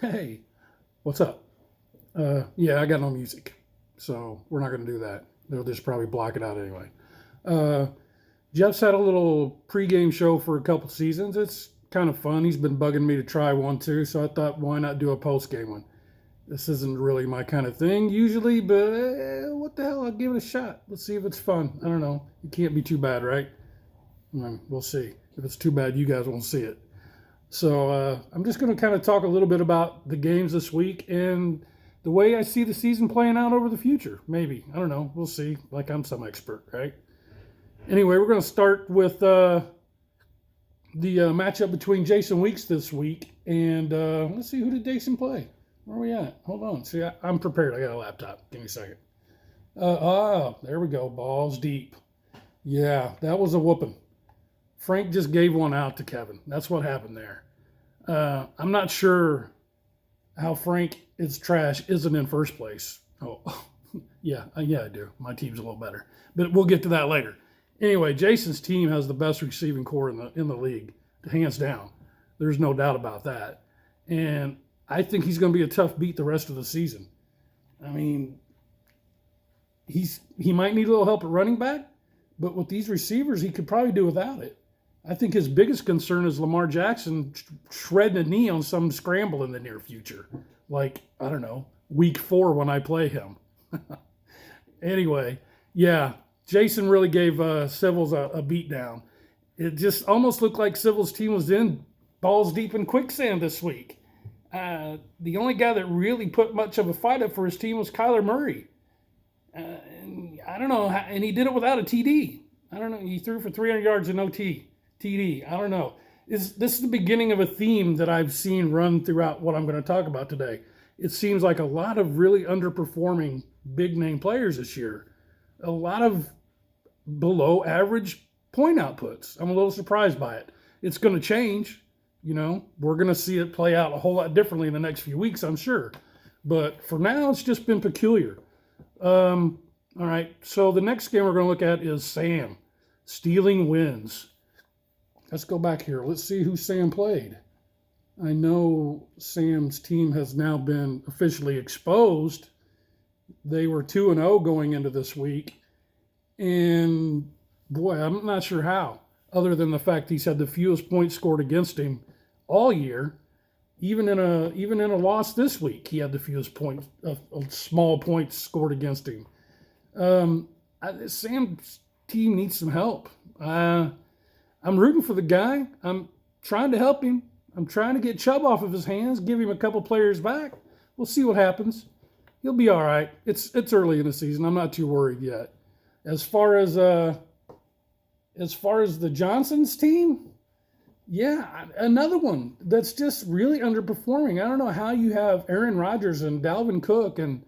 Hey, what's up? Yeah, I got no music, so we're not going to do that. They'll just probably block it out anyway. Uh, Jeff's had a little pregame show for a couple seasons. It's kind of fun. He's been bugging me to try one too, so I thought, why not do a postgame one? This isn't really my kind of thing usually, but what the hell? I'll give it a shot. Let's see if it's fun. I don't know. It can't be too bad, right? We'll see. If it's too bad, you guys won't see it. So I'm just going to kind of talk a little bit about the games this week and the way I see the season playing out over the future. Maybe. I don't know. We'll see. Like I'm some expert, right? Anyway, we're going to start with the matchup between Jason Weeks this week. And let's see, who did Jason play? Where are we at? Hold on. See, I'm prepared. I got a laptop. Give me a second. There we go. Balls deep. Yeah, that was a whooping. Frank just gave one out to Kevin. That's what happened there. I'm not sure how Frank is trash isn't in first place. Oh, yeah, I do. My team's a little better, but we'll get to that later. Anyway, Jason's team has the best receiving core in the league, hands down. There's no doubt about that, and I think he's going to be a tough beat the rest of the season. I mean, he might need a little help at running back, but with these receivers, he could probably do without it. I think his biggest concern is Lamar Jackson shredding a knee on some scramble in the near future. Like, I don't know, week 4 when I play him. Anyway, yeah, Jason really gave Civils a beat down. It just almost looked like Civils' team was in balls deep in quicksand this week. The only guy that really put much of a fight up for his team was Kyler Murray. And I don't know, and he did it without a TD. I don't know, he threw for 300 yards and no TD. I don't know. This is the beginning of a theme that I've seen run throughout what I'm going to talk about today. It seems like a lot of really underperforming big name players this year. A lot of below average point outputs. I'm a little surprised by it. It's going to change. We're going to see it play out a whole lot differently in the next few weeks, I'm sure. But for now, it's just been peculiar. All right, so the next game we're going to look at is Sam stealing wins. Let's go back here. Let's see who Sam played. I know Sam's team has now been officially exposed. They were 2-0 going into this week. And boy, I'm not sure how, other than the fact he's had the fewest points scored against him all year. Even in a loss this week, he had the fewest points, small points scored against him. Sam's team needs some help. I'm rooting for the guy. I'm trying to help him. I'm trying to get Chubb off of his hands, give him a couple players back. We'll see what happens. He'll be all right. It's early in the season. I'm not too worried yet. As far as the Johnsons team, yeah, another one that's just really underperforming. I don't know how you have Aaron Rodgers and Dalvin Cook and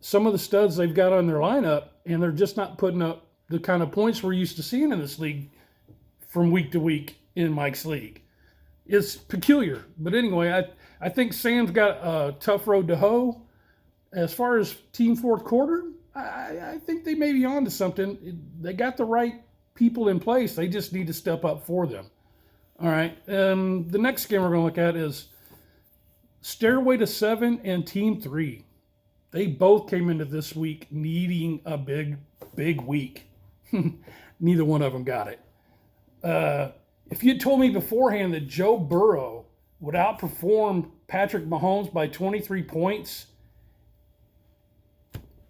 some of the studs they've got on their lineup, and they're just not putting up the kind of points we're used to seeing in this league from week to week in Mike's league. It's peculiar. But anyway, I think Sam's got a tough road to hoe. As far as team fourth quarter, I think they may be on to something. They got the right people in place. They just need to step up for them. All right. The next game we're going to look at is Stairway to 7 and Team 3. They both came into this week needing a big week. Neither one of them got it. If you had told me beforehand that Joe Burrow would outperform Patrick Mahomes by 23 points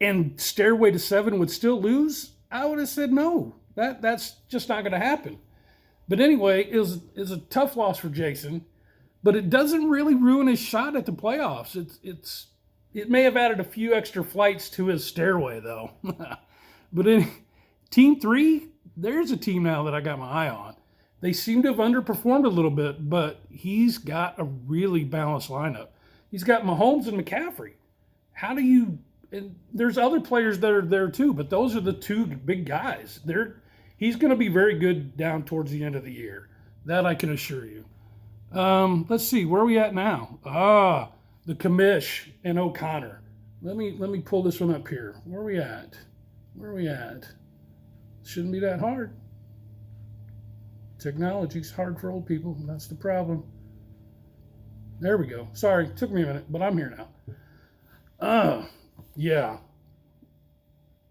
and Stairway to 7 would still lose, I would have said no. That's just not going to happen. But anyway, it was a tough loss for Jason, but it doesn't really ruin his shot at the playoffs. It may have added a few extra flights to his stairway, though. But in Team 3, there's a team now that I got my eye on. They seem to have underperformed a little bit, but he's got a really balanced lineup. He's got Mahomes and McCaffrey. And there's other players that are there too, but those are the two big guys. He's going to be very good down towards the end of the year. That I can assure you. Let's see, where are we at now? The Commish and O'Connor. Let me pull this one up here. Where are we at? Shouldn't be that hard. Technology's hard for old people. That's the problem. There we go. Sorry, took me a minute, but I'm here now. Yeah.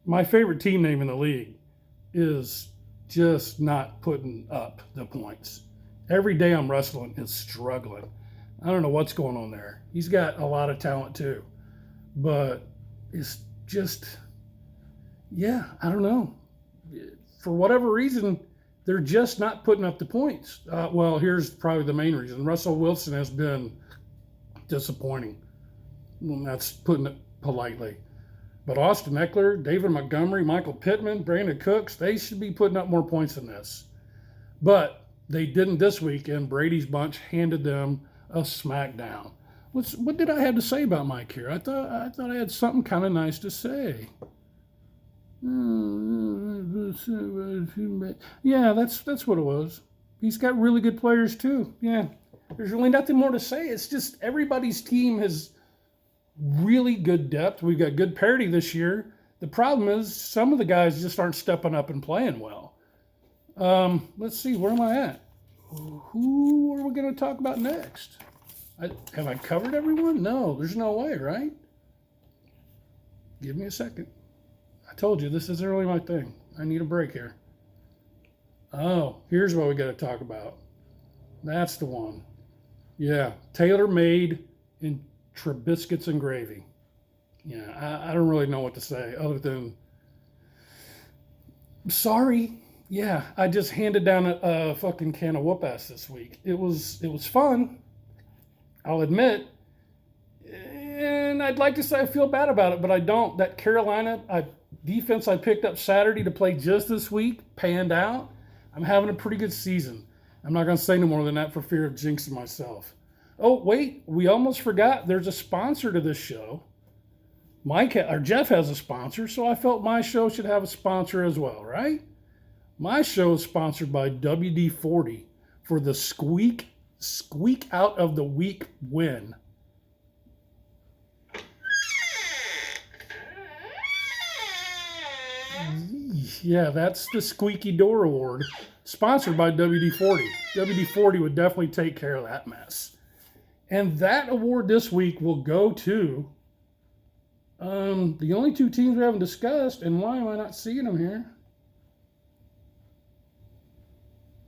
My favorite team name in the league is just not putting up the points. Every day I'm wrestling is struggling. I don't know what's going on there. He's got a lot of talent too, but it's just, yeah, I don't know. For whatever reason, they're just not putting up the points. Well, here's probably the main reason. Russell Wilson has been disappointing. Well, that's putting it politely. But Austin Eckler, David Montgomery, Michael Pittman, Brandon Cooks, they should be putting up more points than this. But they didn't this week, and Brady's bunch handed them a smackdown. What did I have to say about Mike here? I thought I had something kind of nice to say. Yeah, that's what it was. He's got really good players too. Yeah, there's really nothing more to say. It's just everybody's team has really good depth. We've got good parity this year. The problem is some of the guys just aren't stepping up and playing well. Let's see, where am I at? Who are we going to talk about next? Have I covered everyone? No, there's no way, right? Give me a second. I told you, this isn't really my thing. I need a break here. Oh, here's what we got to talk about. That's the one. Yeah, tailor-made in Trubiscuits and gravy. Yeah, I don't really know what to say other than sorry. Yeah, I just handed down a fucking can of whoop-ass this week. It was fun, I'll admit. And I'd like to say I feel bad about it, but I don't. That Carolina defense I picked up Saturday to play just this week panned out. I'm having a pretty good season. I'm not going to say no more than that for fear of jinxing myself. Oh, wait, we almost forgot. There's a sponsor to this show. Jeff has a sponsor, so I felt my show should have a sponsor as well, right? My show is sponsored by WD-40 for the squeak out of the week win. Yeah, that's the Squeaky Door Award, sponsored by WD-40. WD-40 would definitely take care of that mess. And that award this week will go to the only two teams we haven't discussed, and why am I not seeing them here?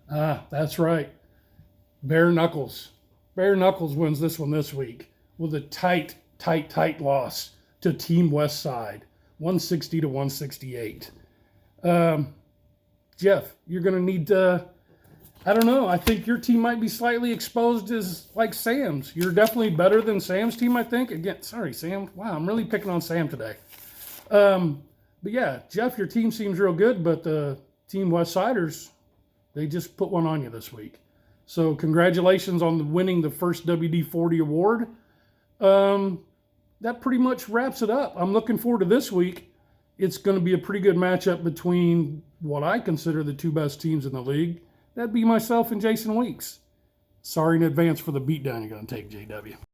That's right. Bare Knuckles. Bare Knuckles wins this one this week with a tight loss to Team West Side, 160 to 168. Jeff, you're going to need I don't know. I think your team might be slightly exposed as like Sam's. You're definitely better than Sam's team, I think. Again, sorry, Sam. Wow, I'm really picking on Sam today. But yeah, Jeff, your team seems real good, but the Team West Siders, they just put one on you this week. So congratulations on winning the first WD-40 award. That pretty much wraps it up. I'm looking forward to this week. It's going to be a pretty good matchup between what I consider the two best teams in the league. That'd be myself and Jason Weeks. Sorry in advance for the beatdown you're going to take, JW.